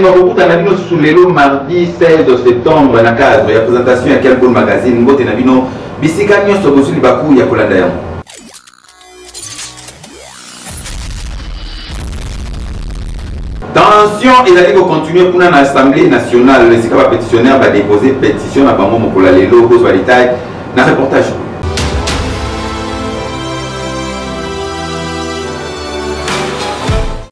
bolingo kokutana bino sous lelo mardi 16 septembre na cadre ya présentation ya Kelboul magazine mbote na bino bisika nyonso bozuli baku ya kolanda yango. Tension ezali ko continuer pour l'Assemblée nationale. Les pétitionnaires va déposer pétition à bango mokola lelo cause valitaille na reportage.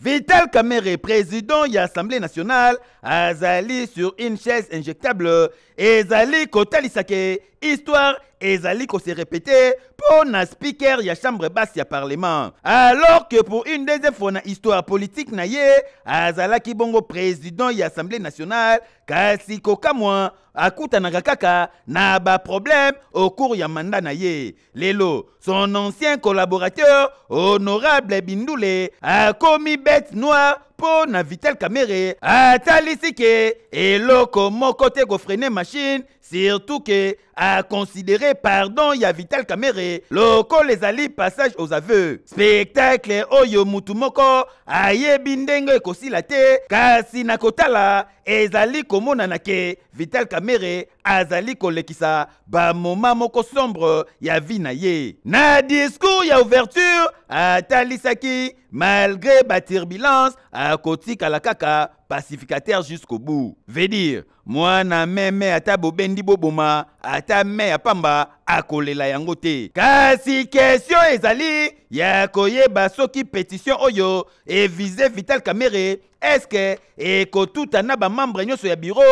Vital Kamerhe, président de l'Assemblée nationale, azali sur une chaise injectable. Ezali kotalisake, histoire ezali ko se répéter pour na speaker ya chambre basse ya parlement. Alors que pour une deuxième fois na histoire politique na ye, azalaki bongo président de l'Assemblée nationale, kasi kokamwa akuta na kaka na ba problème au cours ya mandat na ye. Lelo, son ancien collaborateur, honorable Bindoule, a commis bête noire pour na Vital Kamerhe, atalisi ke eloko moko te go freiner machine, surtout que a considéré pardon ya Vital Kamerhe, loko les ali passage aux aveux. Spectacle oyo mutu moko ayebi ndenge kosila te, kasi na kotala ezali komona na ke Vital Kamerhe azali kolekisa ba moment moko sombre ya vie na ye. Na discours ya ouverture atalisaki malgré ba turbulence a kotika la kaka pacificateur jusqu'au bout. Veut dire moi na meme ata bobendi boboma ata me ya pamba akolela yango te. Kasi question ezali ya koyeba soki pétition oyo et viser Vital Kamerhe est-ce que ekotuta na ba membre nyonso ya bureau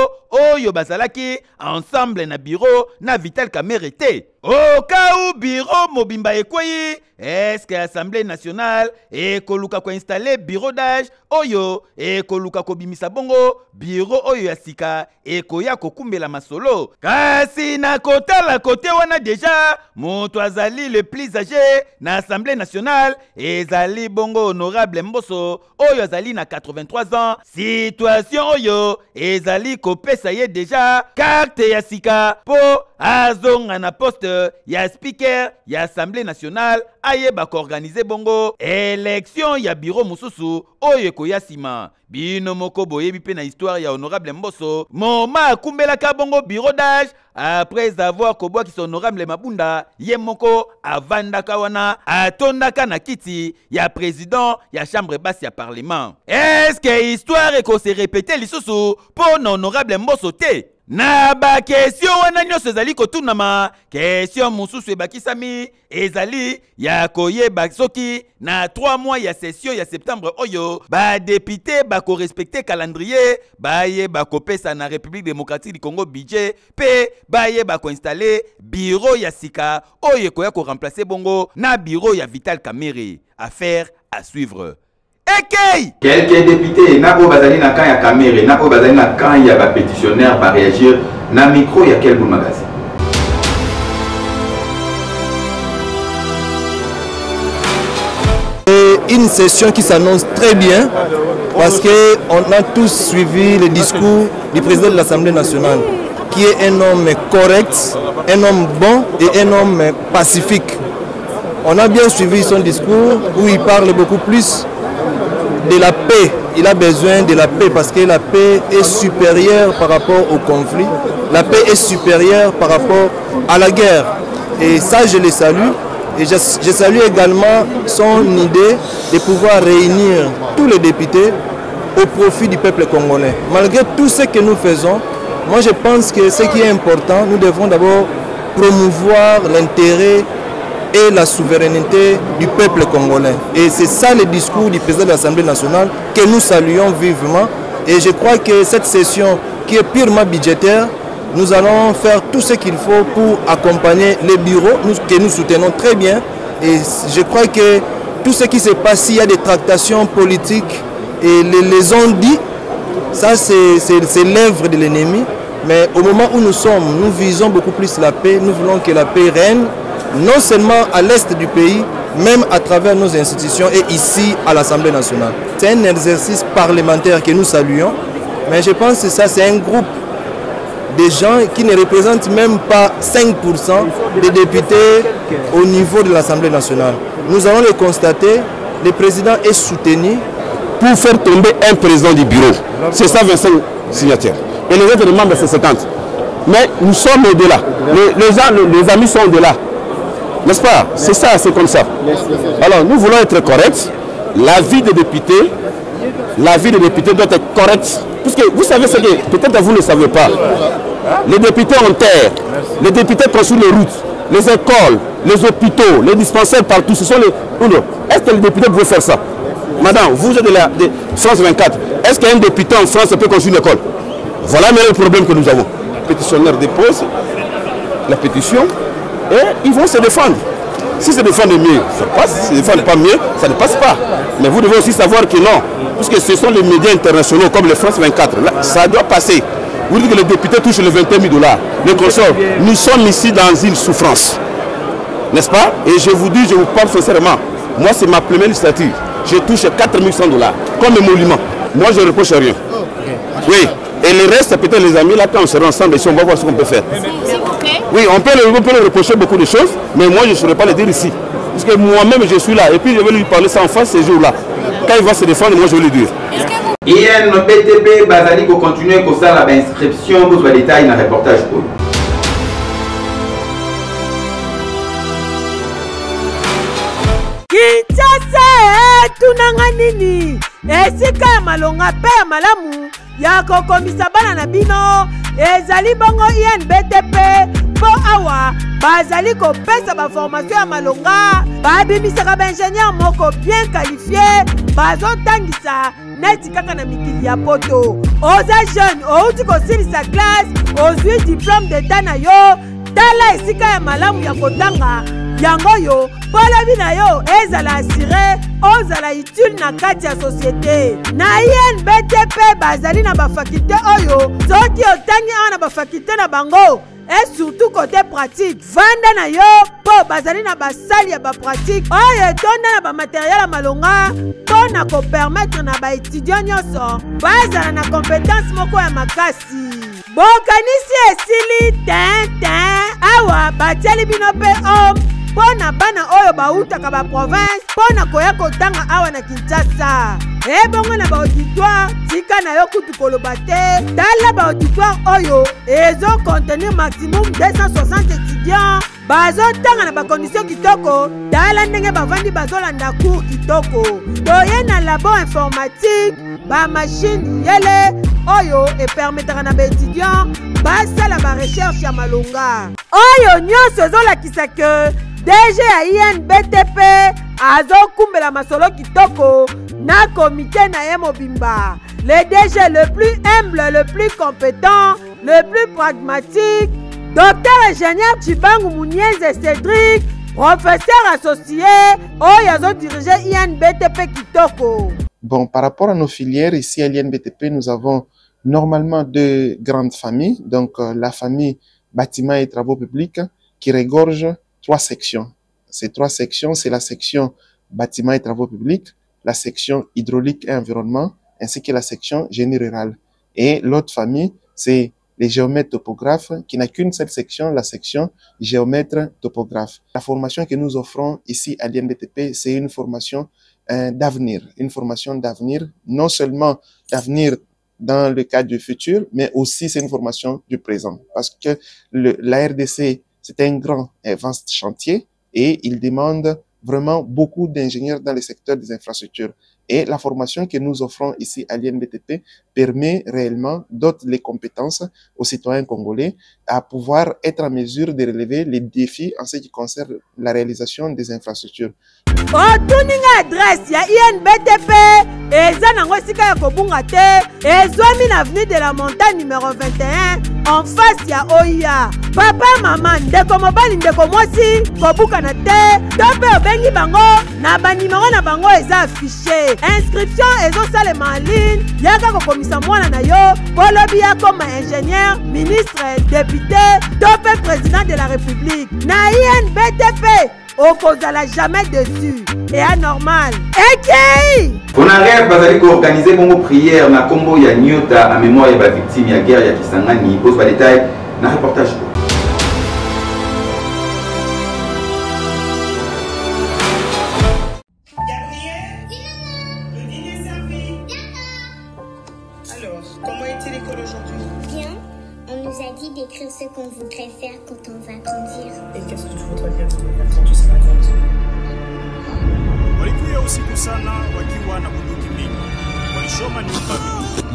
oyo bazalaki ensemble na bureau na Vital Kamerhe te. Au cas où bureau mobimba ekweyi, est-ce que l'Assemblée nationale ekoluka ko installer bureau d'âge oyo ekoluka ko bimisa bongo bureau oyo ya sika ekoya kokumbela masolo. Kasi na kotala kote wana déjà moto azali le plus âgé na Assemblée nationale ezali bongo honorable Mboso oyo azali na 83 ans. Situation oyo ezali kopesa ye déjà carte ya sika po azonga na poste ya speaker ya Assemblée nationale ayeba ko organiser bongo élection ya bureau mususu oyo koya sima. Bino moko boyebi pe na histoire ya honorable Mboso moma akumbelaka bongo bureau d'âge après avoir kobwaki son honorable Mabunda ye moko avandaka wana atondaka na kiti ya président ya chambre basse ya parlement. Est-ce que histoire eko se répéter lisusu pour honorable Mboso te? Na ba question wana nyonso ezali kotunama, question mususu ebakisami ezali ya koyeba soki na 3 mois ya session ya septembre oyo ba député ba ko respecter calendrier ba ye ba ko pesa na République démocratique du Congo budget pe ba ye ba ko installer bureau ya sika oyo koya ko remplacer bongo na bureau ya Vital Kamerhe. Affaire à suivre. Okay. Quelques députés nako bazali na kan ya Kamerhe, nako bazali na kan ya ba pétitionnaire ba réagir na micro ya Kelboul magazine. Une session qui s'annonce très bien parce qu'on a tous suivi le discours du président de l'Assemblée nationale qui est un homme correct, un homme bon et un homme pacifique. On a bien suivi son discours où il parle beaucoup plus de la paix. Il a besoin de la paix parce que la paix est supérieure par rapport au conflit. La paix est supérieure par rapport à la guerre. Et ça, je le salue. Et je salue également son idée de pouvoir réunir tous les députés au profit du peuple congolais. Malgré tout ce que nous faisons, moi je pense que ce qui est important, nous devons d'abord promouvoir l'intérêt et la souveraineté du peuple congolais. Et c'est ça le discours du président de l'Assemblée nationale que nous saluons vivement. Et je crois que cette session qui est purement budgétaire, nous allons faire tout ce qu'il faut pour accompagner les bureaux que nous soutenons très bien. Et je crois que tout ce qui se passe, s'il y a des tractations politiques et les ont dit, ça c'est l'œuvre de l'ennemi. Mais au moment où nous sommes, nous visons beaucoup plus la paix. Nous voulons que la paix règne, non seulement à l'est du pays, même à travers nos institutions et ici à l'Assemblée nationale. C'est un exercice parlementaire que nous saluons, mais je pense que ça c'est un groupe de gens qui ne représentent même pas 5% des députés au niveau de l'Assemblée nationale. Nous allons le constater, le président est soutenu pour faire tomber un président du bureau. C'est 125 signataires. Et les autres membres, c'est 50. Mais nous sommes au-delà. Les amis sont au-delà. N'est-ce pas? C'est ça, c'est comme ça. Alors, nous voulons être corrects. L'avis des députés doit être correct. Puisque vous savez ce que peut-être vous ne savez pas. Les députés ont terre. Les députés construisent les routes, les écoles, les hôpitaux, les dispensaires partout. Ce sont les... Est-ce que les députés peuvent faire ça? Madame, vous êtes de France 24. Est-ce qu'un député en France peut construire une école? Voilà le problème que nous avons. Les pétitionnaires déposent la pétition et ils vont se défendre. Si se défendent mieux, ça passe. Si se défendent pas mieux, ça ne passe pas. Mais vous devez aussi savoir que non, puisque ce sont les médias internationaux comme les France 24. Là, ça doit passer. Vous dites que les députés touchent les 21 000 $. Les consorts, nous sommes ici dans une souffrance. N'est-ce pas? Et je vous dis, je vous parle sincèrement. Moi, c'est ma première législature. Je touche 4 100 $ comme émolument. Moi, je ne reproche rien. Oui. Et le reste, peut-être les amis, là, quand on sera ensemble, ici, on va voir ce qu'on peut faire. Oui, on peut le reprocher beaucoup de choses, mais moi, je ne saurais pas le dire ici. Parce que moi-même, je suis là. Et puis, je vais lui parler ça en face ces jours-là. Quand il va se défendre, moi, je vais lui dire. IN BTP, Bazali, pour continuer comme ça, l'inscription, pour les détails dans le reportage. Kinshasa, tunanga nini? Esika ya malonga pe ya malamu ya kokomisa bana na bino ezali bongo INBTP po awa bazali kopesa ba formation ya malonga babimisaka ba ingénieur moko bien qualifié bazotangisa neti kaka na mikili ya poto oza jeune outi kosilisa classe ozwi diplôme d'état na yo tala esika ya malamu ya kotanga yango yo polobi na yo ezala assuré ozala utile na kati ya société na INBTP bazali na bafakulte oyo soki otangi awa na bafakulte na bango et surtout côté pratique vanda na yo po bazali na basali ya bapratique oyo etonda na bamateriel ya malonga mpo na kopermettre na baétudiant nyonso bazala na compétence moko ya makasi bokanisi esili tintin awa batiali bino mpe homme mpo na bana oyo bautaka baprovince mpo na koya kotanga awa na Kinshasa ebongo na baauditoire tika na yo kutu koloba te tala baauditoire oyo ezocontenir maximum 260 étudiants bazotanga na bacondition kitoko tala ndenge bavandi bazolanda cours kitoko toye na labo informatique bamashine yele oyo epermetaka na baétudiant basala barecherche ya malonga oyo nyonso ezolakisa ke DG ya INBTP azokumbela masolo kitoko na comité na ye mobimba. Le DG le plus humble, le plus compétent, le plus pragmatique, Docteur ingénieur Chibangu Mounienze Cédric, professeur associé, oyo azodirige INBTP kitoko. Bon, par rapport à nos filières, ici à l'INBTP, nous avons normalement deux grandes familles. Donc, la famille bâtiments et travaux publics qui regorge 3 sections. Ces 3 sections, c'est la section bâtiments et travaux publics, la section hydraulique et environnement, ainsi que la section génie rural. Et l'autre famille, c'est les géomètres topographes, qui n'a qu'une seule section, la section géomètre topographe. La formation que nous offrons ici à l'INBTP, c'est une formation d'avenir. Une formation d'avenir, non seulement d'avenir dans le cadre du futur, mais aussi c'est une formation du présent. Parce que la RDC, c'est un grand et vaste chantier et il demande vraiment beaucoup d'ingénieurs dans le secteur des infrastructures. Et la formation que nous offrons ici à l'INBTP permet réellement de donner les compétences aux citoyens congolais à pouvoir être en mesure de relever les défis en ce qui concerne la réalisation des infrastructures. Otuninga adresse ya INBTP eza nango esika ya kobunga te ezwami na avenue de la montagne numéro 21 en face ya OIA. Papa mama ndeko mobali ndeko mwasi kobukana te to mpe obengi bango na banimero na bango eza affiché. Inscription ezosalema en ligne yaka kokomisa mwana na yo polobi akoma ingénieur ministre député to mpe président de la république na INBTP okozala jamais dessus et anormal. Ekei! Fonarel bazali ko organiser bongo prière na kombo ya Nyota à mémoire ya ba victime ya guerre ya Kisangani. Pose ba détail na reportage. Le dîner servi. qu'on voudrait faire quand on va grandir. Et qu'est-ce que tu voudrais bien devenir quand tu seras grande?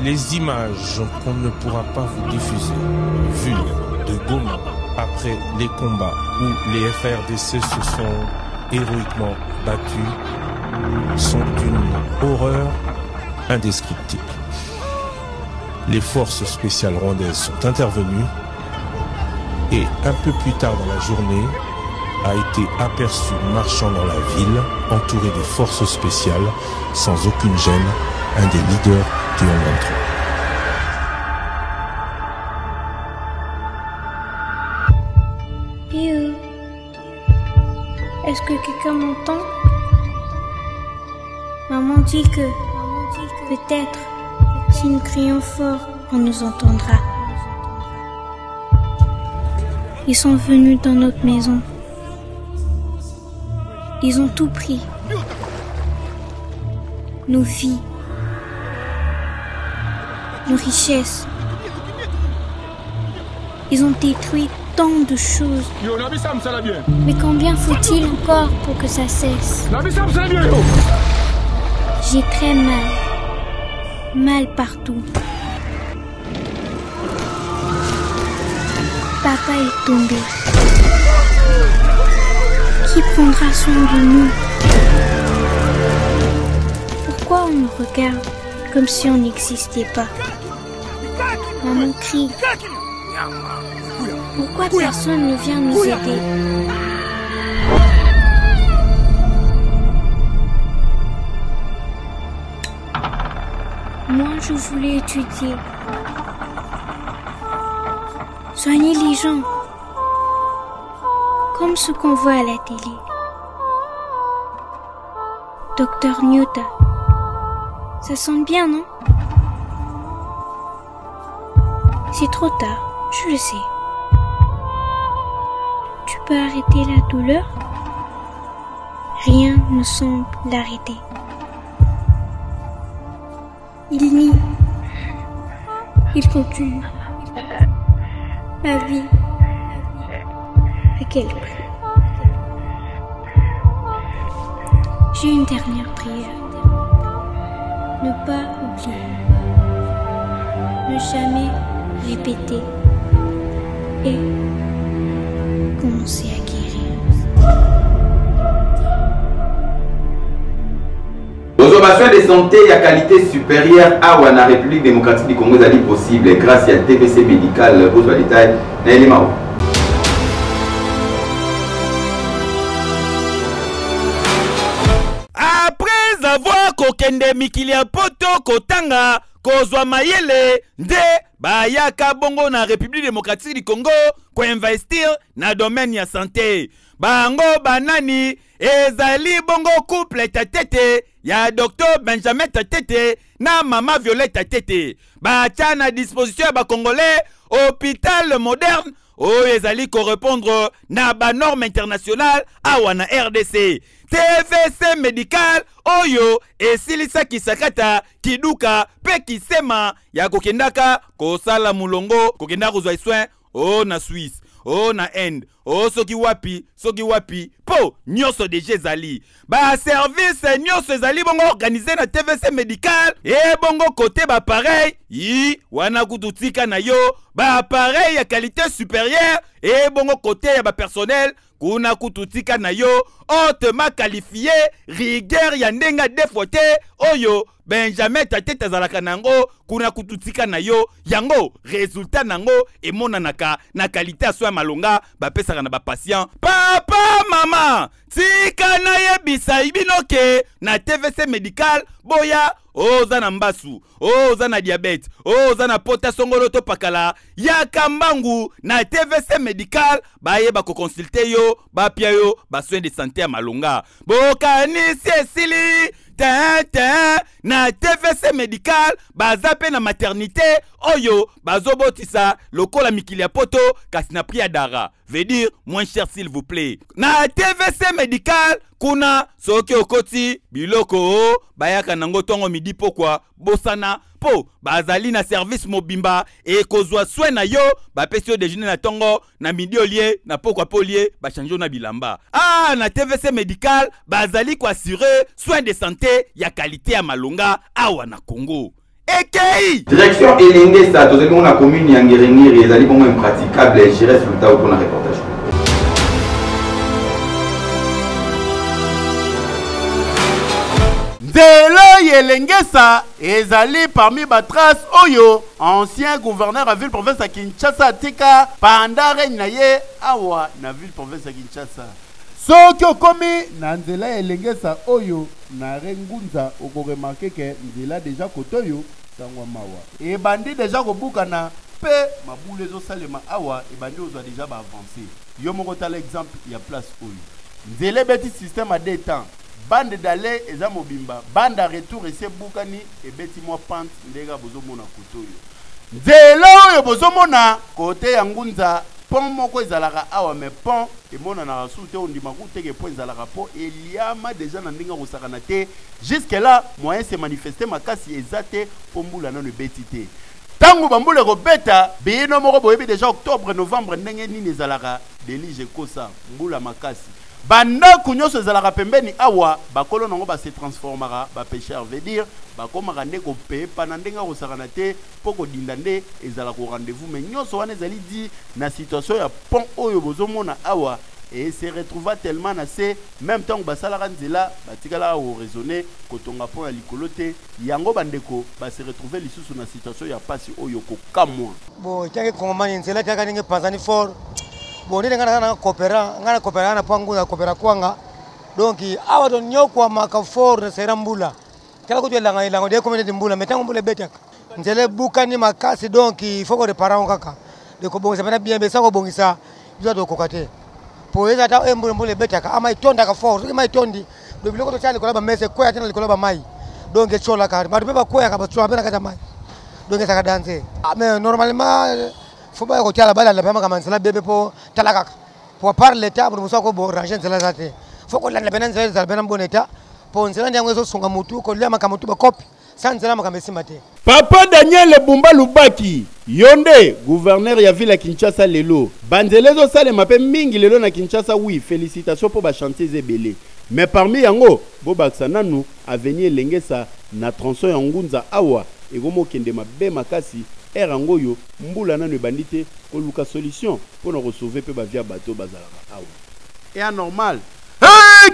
Les images qu'on ne pourra pas vous diffuser, vues de Goma après les combats où les FRDC se sont héroïquement battus, sont d'une horreur indescriptible. Les forces spéciales rwandaises sont intervenues et un peu plus tard dans la journée a été aperçu marchant dans la ville, entouré des forces spéciales, sans aucune gêne, un des leaders du M23. Est-ce que quelqu'un m'entend? Maman dit que peut-être si nous crions fort, on nous entendra. Ils sont venus dans notre maison. Ils ont tout pris. Nos vies, nos richesses. Ils ont détruit tant de choses. Mais combien faut-il encore pour que ça cesse? J'ai très mal. Mal partout. Papa est tombé. Qui prendra soin de nous? Pourquoi on nous regarde comme si on n'existait pas? Maman crie. Pourquoi personne ne vient nous aider? Moi, je voulais étudier. Soigner les gens. Comme ce qu'on voit à la télé. Docteur Nyota. Ça sonne bien, non? C'est trop tard, je le sais. Tu peux arrêter la douleur? Rien ne semble l'arrêter. Il nie. Il continue. Ma vie. À quel prix? J'ai une dernière prière. Ne pas oublier. Ne jamais répéter. Et commencer à guérir. Aux soins de santé à qualité supérieure à la République démocratique du Congo est possible grâce à TVC médical. Pour le détail, Naïlimao. Après avoir kokende mikili ya poto kotanga kozwa mayele nde bayaka bongo na République démocratique du Congo ko investir na domaine ya santé. Bango banani ezali bongo couple Tatete ya Dr Benjamin Tatete na Mama Violette Tatete. Bacha na disposition ya ba Congolais hôpital moderne oyo ezali korépondre na ba norme internationale awa na RDC. TVC médical oyo esilisa kisakata kiduka pe kisema ya kokendaka kosala mulongo kokenda kozwa soin o na Suisse o na Inde o soki wapi po nyoso deje ezali ba service nyoso ezali bongo organisé na TVC médical e bongo côté ba pareil yi wana kututika na yo ba appareil ya qualité supérieure e bongo côté ya ba personnel kuna kututika na yo hautement qualifié rigueur ya ndenga defote oyo Benjamin Tatete azalaka nango kuna kututika na yo yango résultat nango emonanaka na qualité ya soin malonga bapesaka na ba patient papa mama tika na yebisa ibinoke na TVC médical boya oza na mbasu oza na diabète oza na pota songolo to pakala ya kambangu na TVC médical baye bako consulter yo bapia yo ba soin de santé ya malonga bokanisi esili na TVC médical bazape na maternité oyo bazobotisa lokola mikili ya poto kasi na prix dara veut dire moins cher s'il vous plaît na TVC médical kuna soki okoti biloko bayaka nango tongo midi pokwa bosana po bazali na service mobimba et kozwa soin na yo ba pesio déjeuner na tongo na midi olie na pokwa polie ba changer na bilamba. Ah na TVC médical bazali ko assurer soin de santé ya qualité ya malonga awa na Congo. EKI Direction Elengesa tozali na commune ya Ngirengiri ezali bongo impraticable et gérer résultat au na reportage. Nzela Yelengesa ezali parmi batras oyo ancien gouverneur à ville province à Kinshasa tika pendant règne na ye awa na ville province à Kinshasa. Soki okomi na Nzela Yelengesa oyo na rengunza oko remarquer que Nzela déjà kotoyo sangwa mawa. Et bandi déjà kobukana pe mabule zo salema awa et bandi ozo déjà ba avancer. Yo moko tala exemple ya place oyo. Nzela beti système à deux temps. Bande d'aller eza mobimba bande à retour ese bukani et beti mo pante ndega bozomona kotoyo nzela oyo bozomona kote ya ngunza pont moko ezalaka awa mais pont emona na rasute ondima kuteke po ezalaka po eliama déjà na ndinga kosakana te jusque là moyen se manifester makasi ezate po mbula nano beti te tango bambule kobeta bino moko boyebi déjà octobre novembre ndenge nini ezalaka delige kosa mbula makasi banda kunyoso ezalaka pembeni awa bakolo nango ba se transformera ba pêcheur veut dire bakomaka nde kope pana ndenga kosakana te po kodinda nde ezala ko rendez-vous mais nyonso wana ezali di na situation ya pont oyo bozomona awa et se retrouva tellement na se même temps basalaka nzela batikala o raisonner kotonga pont ya likolo te yango bandeko ba se retrouver lisusu na situation ya pasi oyo ko kamwa bo tiake kongomani nzela tiaka ninge panzani fort bon ndenge ngana coopéra na pangu na coopéra kwanga donc awa don nyokwa maka fort na sera mbula kala ko twelanga ilango de communauté mbula metango mbula betaka nzela bukani makasi donc il faut ko réparer kaka de ko bongisa bana bien besa ko bongisa biso to kokate po eza ta mbula betaka ama itonda ka fort ama itondi do biloko to chali ko ba mese ko ya tena likolo ba mai donc chola ka ba beba ko ya ka ba chola bena ka mai donc ça ka danser mais normalement faut pas que tu la balle la pema kama nsala bebe po talaka pour par l'état pour musa ko bo ranger nsala zate faut que la bena nsala za bena bon état pour nsala ndango zo songa mutu ko lema kama mutu ba copie sans nsala makama simate Papa Daniel Bumba Lubaki Yonde gouverneur ya ville ya Kinshasa lelo banzelezo sale mape mingi lelo na Kinshasa oui félicitations pour ba chantier zebele mais parmi yango bo baksa nanu avenir Lengesa na tronçon ya Ngunza awa egomo kende mabe makasi erangoyo mbula nanu bandité ko luka solution pour nous sauver pe ba via bateau bazalaka awa et anormal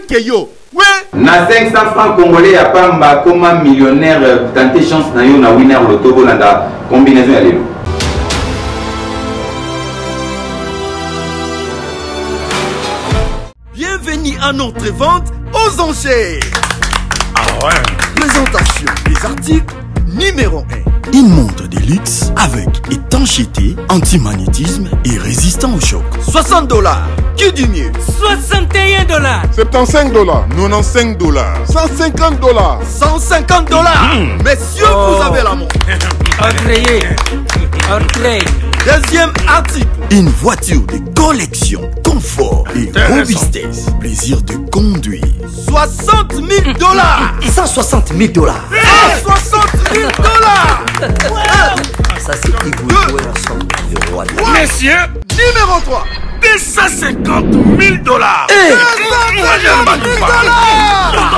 Keyo, oui. Na 500 francs congolais ya pamba koma millionnaire tenter chance na yo na winner loto bolanda combinaison ya lelo. Bienvenue à notre vente aux enchères. Ah ouais. Présentation des articles numéro 1. Une montre de luxe avec étanchéité, anti-magnétisme et résistant au choc. $60. Que du mieux. $61. $75. $95. $150. $150. Messieurs, vous avez la montre. Deuxième article. Une voiture de collection, confort et robustesse. Plaisir de conduire. $60 000. $160 000. $160 000. Ça c'est qui vous jouez ensemble, le roi. Messieurs, numéro 3. $250 000. $250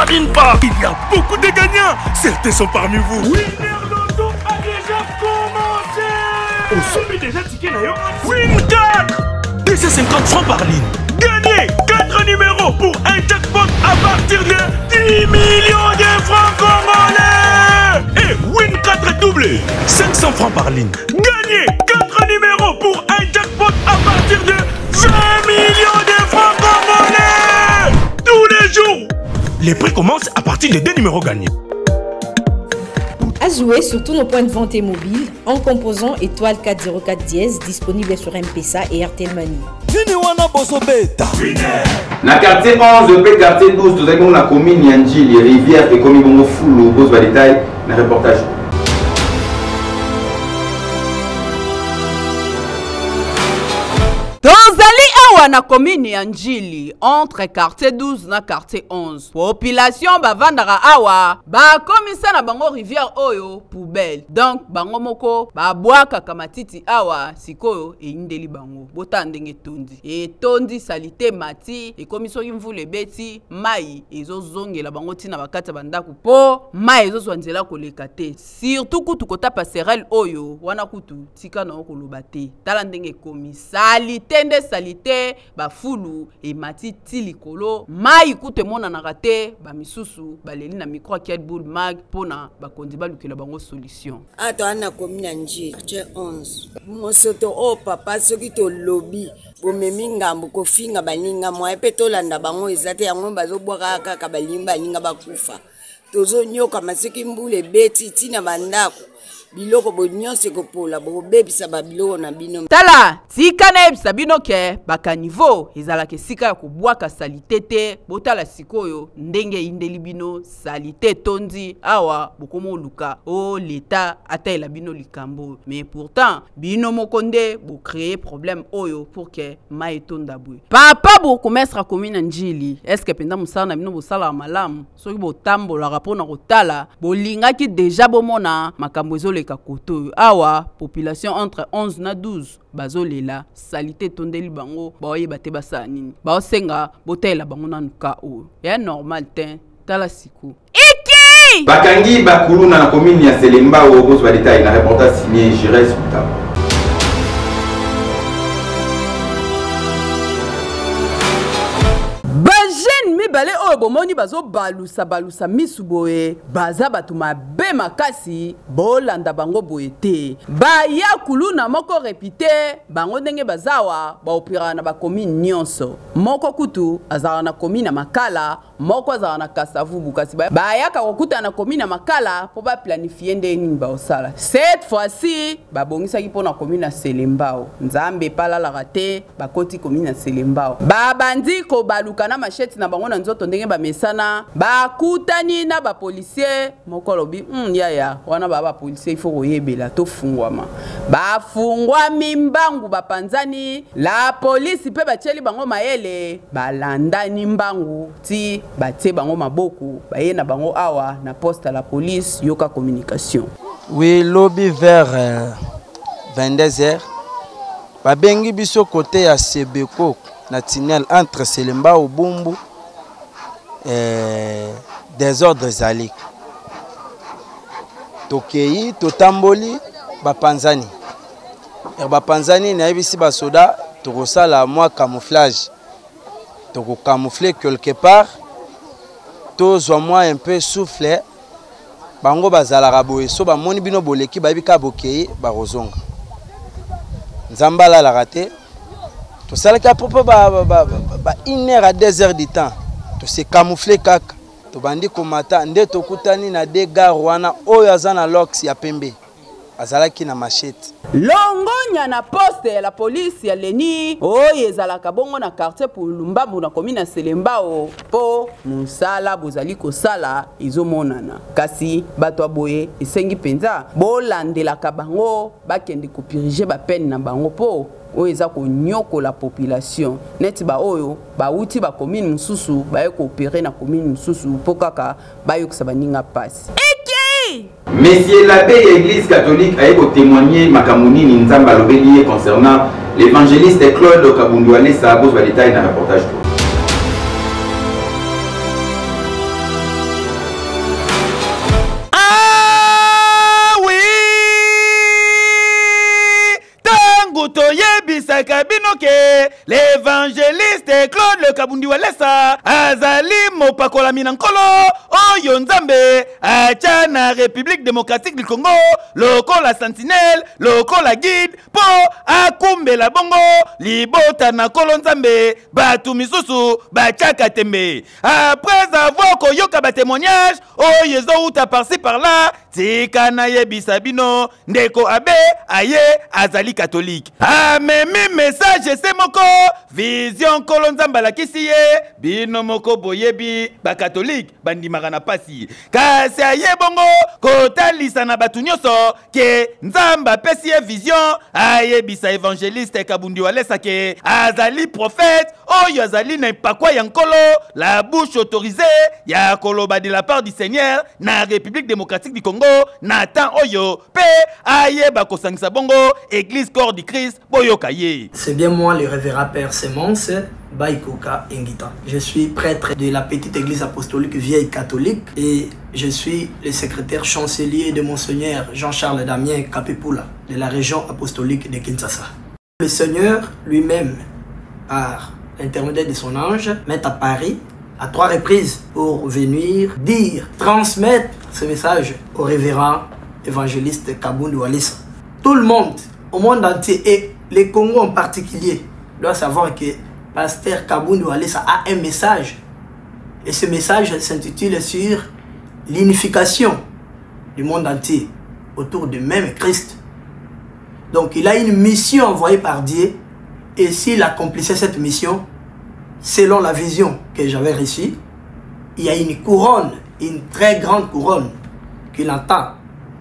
000. Il y a beaucoup de gagnants. Certains sont parmi vous. Winner Loto a déjà commencé. On subit déjà ticket d'ailleurs. Win 4. 250 francs par ligne. Gagnez 4 numéros pour un jackpot à partir de 10 millions de francs congolais. Et Win 4 doublé. 500 francs par ligne. Gagnez 4 numéros pour un jackpot à partir de 20 millions de francs congolais. Tous les jours. Les prix commencent à partir de 2 numéros gagnés. À jouer sur tous nos points de vente et mobiles en composant étoile 404 dièse disponible sur M-Pesa et RTL Money. Na quartier 11 pe quartier 12 tozali na commune ya Njili rivière et komi bongo fulu boss ba détail na reportage. Tozali awa na commune ya Njili entre quartier 12 na quartier 11 population bavandaka awa bakomisa na bango rivière oyo poubelle donc bango moko babwaka kamatiti awa sikoyo eindeli bango bota ndenge tondi etondi salite mati ekomisoki mvula ebeti mai ezozongela bango tina bakati bandako po mai ezozwanzela koleka te surtout kutu kota passerelle oyo wana kutu tika na okoloba te tala ndenge komi salite nde salite bafulu emati ti likolo mai kutu emonanaka te bamisusu baleli na micro ya Red Bull mag pona bakondi balukela bango solution ato ana komi na Njili quartier 11 mosoto o papa soki to lobby bomemi ngambo kofinga baninga mwa epe tolanda bango ezate yango bazobwaka kaka baninga bakufa tozonyoka masiki mbula ebeti tina bandako biloko bonyonse kopola bobebisa babiloko na bino tala tika na ebisa bino ke bakanivo ezalaka esika ya kobwaka salite te botala sikoyo ndenge indeli bino salite tondi awa bokomo luka o leta ataela bino likambo mais pourtant bino moko nde bocreye problème oyo pour que mai etonda bwe papa bokomestra commune na Njili eske penda mosala na bino bosala malamu soki botambolaka mpona kotala bolingaki deja bomona makambo ezoleka koto awa population entre 11 na 12 bazolela salite tondeli bango baoyeba te basala nini baosenga botaela bango nanu ka oyo ya normal te tala siku iki bakangi bakuluna na commune ya Selemba au boss ba détail na reportage signé Jires Mutaba. Jeune mibale oyo bomoni bazo balusa misu boye baza batu mabe makasi bolanda bango boye te baya kuluna moko repite bango ndenge bazawa baopira na bakomine nyonso moko kutu azala na komine na Makala moko azala na Kasavubu kasi bayaka kokuta na komine na Makala po ba planifier nde nini baosala cette fois-ci babongisaki pona komine na Selembao nzambe palalaka te bakoti komine na Selembao babandi ko baluka na machete na bango na nzoto ndenge bamesana bakutani na ba policier moko lobi yaya wana ba policier il faut koyebela to fungwama bafungwami mbangu bapanzani la police pe bacheli bango mayele balandani mbangu ti batie bango maboko baye na bango awa na poste à la police yoka communication. Oui, lobby vers 22h babengi biso côté ya Sebeko na tunnel entre Selemba au Bumbu désordre zali tokei totamboli bapanzani bapanzani na yebisi basoda tokosala mwa camouflage toko camoufler quelque part tozwa mwa un peu souffle bango bazalaka boye so bamoni bino boleki babika bokei barozonga nzambala la raté tout ça à propos ba 1 heure à 2 heures du temps to se camoufler kaka to bandi komata nde to kutani na de garwana oyo azana lox ya pembe azalaki na machete longonya na poste ya la police ya Leni oyo ezalaka bongo na quartier pour Lumbambu na commune ya Selembao po musala bozali kosala izomonana kasi bato aboye esengi penza bolandelaka bango bakende kopirige ba peine na bango po oyo eza konyoko la population neti ba oyo bauti ba commune mususu baye koopérer na commune mususu po kaka bayokisa baninga pasi. Messieurs l'abbé et l'église catholique a témoigné Makamouni Nzamba Lobelier concernant l'évangéliste Claude Kabundouale Sabos va détailler dans le reportage. L'évangéliste Claude le Kabundi Walesa azali mopakola minankolo oyo nzambe acha na République démocratique du Congo lokola sentinelle lokola guide po akumbela bongo libota na kolo nzambe batu misusu bachaka tembe après avoir koyoka ba témoignage oyo ezouta par-ci par-là tika na yebisa bino ndeko abe aye azali catholique amemi message c'est moko vision kolonzamba la kisiye bino moko boye ebi ba catholique bandimaka na pasi kasi aye bongo kotalisa na batu nyonso ke nzamba pesi ye vision ayebisa évangéliste Kabundi Walesa ke azali prophète oyo azali na mpakwa ya nkolo la bouche autorisée ya koloba de la part du Seigneur na République démocratique du Congo na temps oyo pe ayeba kosangisa bongo église corps du Christ boyoka ye. C'est bien moi le révérend père Semence Baïkoka Engita. Je suis prêtre de la petite église apostolique vieille catholique et je suis le secrétaire chancelier de Monseigneur Jean-Charles Damien Kapepula de la région apostolique de Kinshasa. Le Seigneur lui-même, par l'intermédiaire de son ange, met à Paris à 3 reprises pour venir dire, transmettre ce message au révérend évangéliste Kabundi Walesa. Tout le monde au monde entier et les Congos en particulier doit savoir que Pasteur Kabundi Walesa a un message et ce message s'intitule sur l'unification du monde entier autour du même Christ. Donc il a une mission envoyée par Dieu et s'il accomplissait cette mission, selon la vision que j'avais reçue, il y a une couronne, une très grande couronne qu'il entend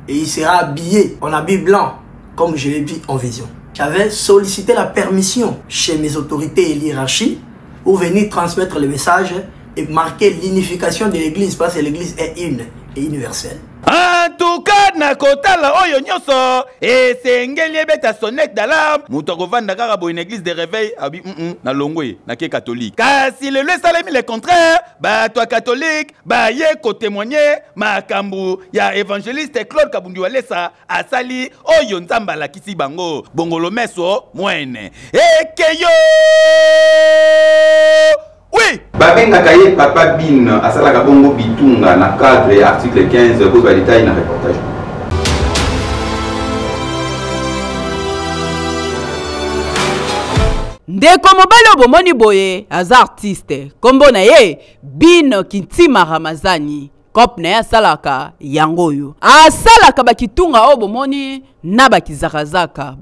et il sera habillé en habit blanc comme je l'ai vu en vision. J'avais sollicité la permission chez mes autorités et l'hierarchie pour venir transmettre le message et marquer l'unification de l'église parce que l'église est une et universelle. En tout cas, na kotala oyo nyoso et c'est ngeli beta sonnette d'alarme mutoko vanda kaka bo une église de réveil abi na longwe na ke catholique. Kasi le salemi le contraire, ba toi catholique, ba ye ko témoigner makambu ya évangéliste Claude Kabundi Walesa asali oyo nzamba la kisi bango bongolo meso mwene. Ekeyo oui! Babenga kaye Papa Bin asalaka bongo bitunga na cadre article 15 pour ba détail na reportage. Ndeko mobali obomoni boye aza artiste kombo na ye Bin Kintima Ramazani kop na ya salaka yangoyo asalaka bakitunga obomoni na bakizakazaka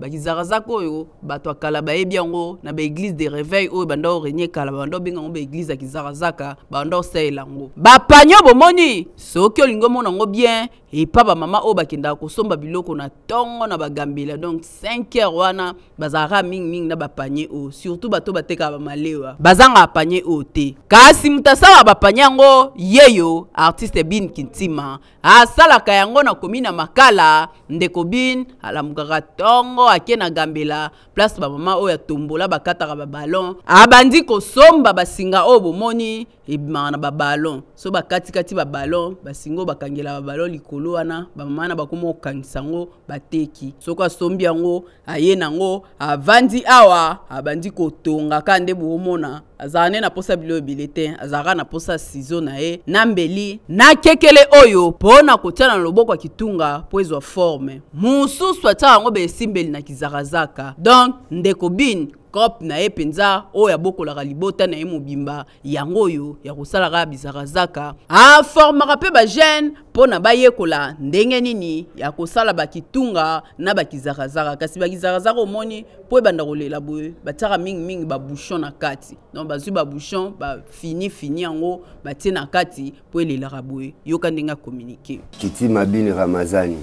oyo bato akala bayebi yango na ba église de réveil oyo bando renye kala bando benga ngo ba église ya kizakazaka bando selango bapanyo bomoni soki olingo mona ngo bien et papa mama oyo bakenda kosomba biloko na tongo na bagambela donc 5 heures wana bazara ming na bapanye o surtout bato bateka ba malewa bazanga panye o te kasi mutasala bapanye yango yeyo artiste Bin Kintima asalaka yango na komina makala ndeko Bin alamukaka tongo ake na gambela place ba mama oyo tombola bakataka ba ballon abandi kosomba basinga oyo bomoni ebima na ba ballon so bakati ba ballon basingo bakangela ba ballon likolo wana ba mama na bakoma okangisa ngo bateki soko asombi yango aye nango avandi awa abandi kotonga kande bomona azane na posa bilo bilete azara na posa ciseau na e nambeli na kekele oyo pona kotiana loboko ya kitunga po ezwa forme mususu ataka ngo besimbeli na kizakazaka donc ndeko Bin kop na ye penza oyo abokolaka libota na ye mobimba yango oyo ya kosalaka bizakazaka aformaka pe bagene pona bayekola ndenge nini ya kosala bakitunga na bakizakazaka kasi bakizakazaka omoni po ebanda kolela boye batiaka mingi babouchon na kati donc bazwi babouchon bafini yango batie na kati po elelaka boye yoka ndenge akommunike. Kintima Bin Ramazani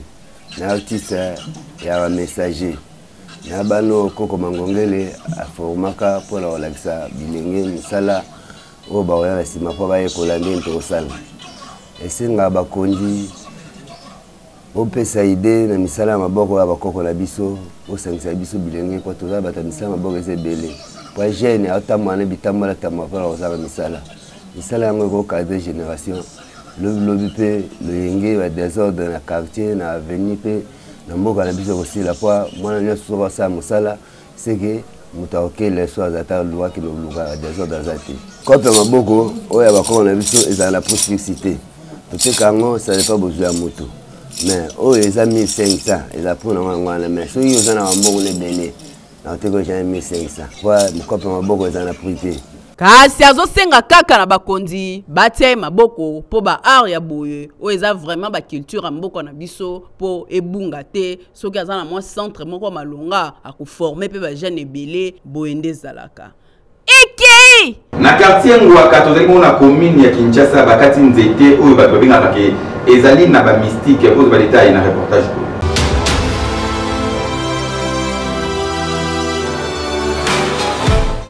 na artiste ya messager na bano koko mangongele aformaka pona olakisa bilenge misala o ba oya sima po baye kolande ntosala esenga bakondi opesa ide na misala maboko ya bakoko na biso osangisa biso bilenge kwa toza bata misala maboko ezebele po jeune atamana bitamala tamwa pona osala misala yango ko cadre génération le pe le yenge wa désordre na quartier na avenue pe na mboka na biso kosila kwa mwana nyonso soka sa mosala seke mutaoke leso azata loi ki loluka désordre azati kope maboko oyo bakoko na biso ezala na prospicité toteka yango ça n'est pas besoin ya moto mais oyo eza 1500 eza mpona wana mais soki oza na maboko nebele na oteka oja 1500 kwa kope maboko ezala na privé kasi azosenga kaka na bakonzi batia maboko po ba art ya boye o eza vraiment ba culture mboka na biso po ebunga te soki aza na mwa centre moko malonga akuformer pe ba jeune ebele boye nde zalaka. ezali na quartier ngwaka tozali mona commune ya Kinshasa bakati nzete oyo bato babengaka ke ezali na ba mystique pose ba détail na reportage.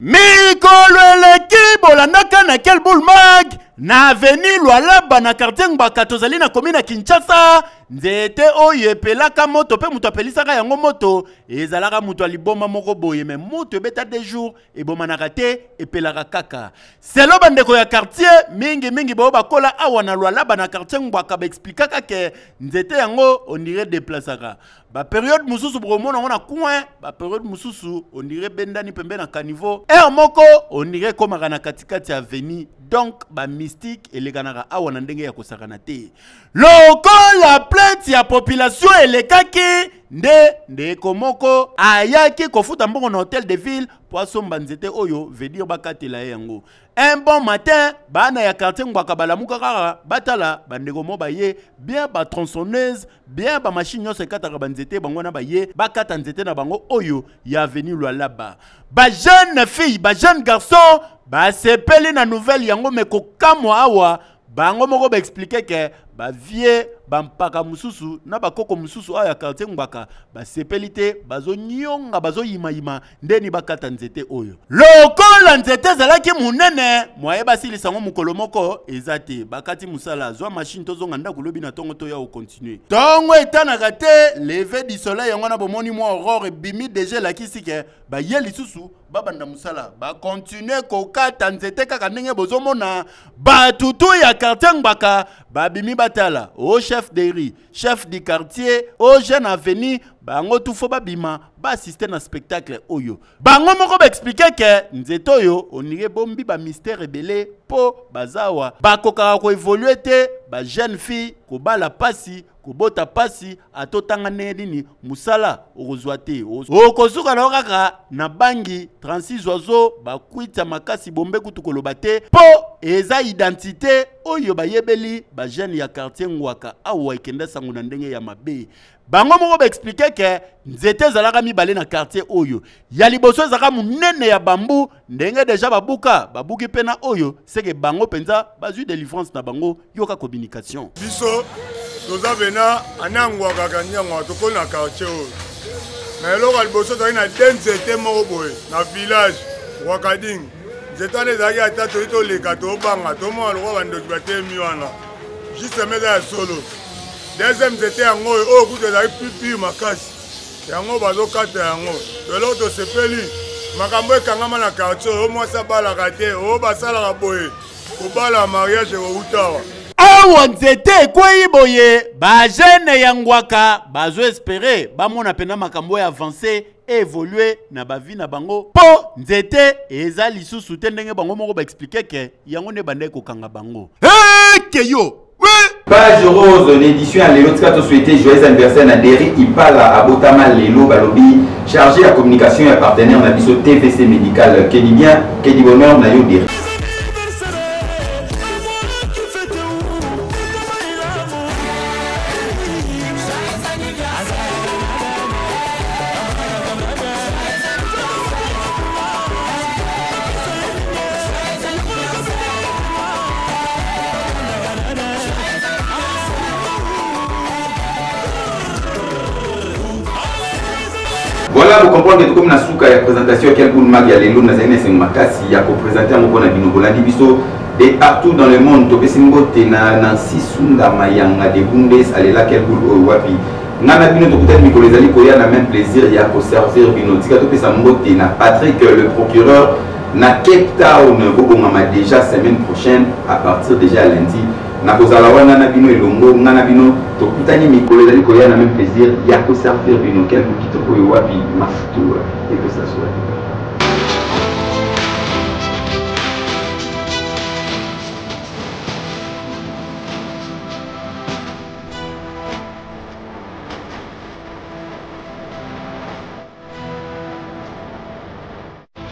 Mikolo eleki bolandaka na quel boule mag na avenue Lualaba na quartier Ngwaka tozali na commune ya Kinshasa nzete oyo epelaka moto pe muto apelisaka yango moto ezalaka muto aliboma moko boye me moto ebeta des jours ebomanaka te epelaka kaka selo bandeko ya quartier mingi bao bakola awa na Lualaba na quartier Ngwaka baexplikaka ke nzete yango on dirait déplaçaka ba période mususu bromona on a coin ba période mususu on dirait bendani pembe na caniveau moko on dirait comme na katikati ya avenue donc ba mystique eleganaka awa na ndenge ya kosakana te loko la plainte ya population elekaki nde komoko ayaki kofuta mbongo na hôtel de ville poisson banzete oyo veut dire bakatela yango un bon matin bana ya quartier Ngwaka balamuka kaka batala bandeko mo baye bien ba tronçonneuse bien ba machine nyonso ekataka banzete bango na baye bakata nzete na bango oyo ya avenue Lualaba ba jeune fille ba jeune garçon ba sepeli na nouvelle yango meko kamwa awa bango moko ba expliquer que ba vie ba mpaka mususu na ba koko mususu aya quartier Ngwaka ba sepelite bazo nyonga bazo yima ndeni bakata nzete oyo lokola nzete zalaki munene moye basilisa ngo mukolo moko ezate bakati musala zwa machine tozonga ndako lobi na tongo to ya o continuer tongo etanaka te lever du soleil yango na bomoni mo aurore bimi déjà la kisike ba yeli susu babanda musala ba continuer kokata nzete kaka ndenge bozomona batutu ya quartier Ngwaka babimi batala au chef de riz, chef du quartier, au jeune avenue, bango tout faut babima, ba assister na spectacle oyo. Bango moko ba expliquer que nzeto yo on irait bombi ba mystère rebelle po bazawa. Ba kokara ko évoluer te, ba jeune fille ko bala pasi, ko bota pasi atotanga nini musala orozwate. O kozuka na kaka na bangi 36 oiseaux ba kuita makasi bombe kutukoloba te po eza identité oyo ba yebeli ba jeune ya quartier Ngwaka awa ikenda sangu na ndenge ya mabe. Bango moko ba expliquer que nzete zalaka mibale na quartier oyo ya liboso zaka munene ya bambu ndenge deja babuki pena oyo seke bango penza bazui délivrance na bango yoka communication biso toza vena anangwaka kanyangwa tokoli na quartier oyo na eloko liboso tozali na nzete moko boye na village Wakading nzete wana ezalaki ata toyi toleka tobanga tomona lokwa bandoki batemi wana juste meza ya solo deuxième nzete yango oyo kutu ezalaki pipi makasi yango bazokata yango eloko tosepeli makambo ekangama na quartier oyo mwasi abalaka te oyo basalaka boye kobala mariage koutawa awa nzete ekwei boye bajene ya Ngwaka bazo espere bamona pena makambo ya avance évoluer na bavi na bango po nzete eza lisusu te ndenge bango moko ba expliquer ke yango ne bande kokanga bango keyo Page Rose, l'édition à Léo Tskato souhaité joyeux anniversaire à Derry Ipala à Botama Lelo Balobi, chargé à communication et partenaire dans l'ISO TVC médical. Qui dit bien, qui dit bonheur, Nayo Derry. Voilà, vous comprenez que comme la souka la présentation à quel bout de mag ya lelo na zene c'est makasi ya ko présenter mon bon abino bolandi biso et partout dans le monde to besimbo tena Nancy Sunda Mayanga de Bundes alela quel bout wapi ngana bino to peut-être mikolo ezali ko ya na même plaisir ya ko servir bino tika to pesa mbote na Patrick le procureur na Cape Town bobongama déjà semaine prochaine à partir déjà à lundi na kozala wana na bino elongo ngana bino to kutani mikolo ezali ko ya na même plaisir ya ko servir bino quel bout kitoko wapi mafutu et que ça soit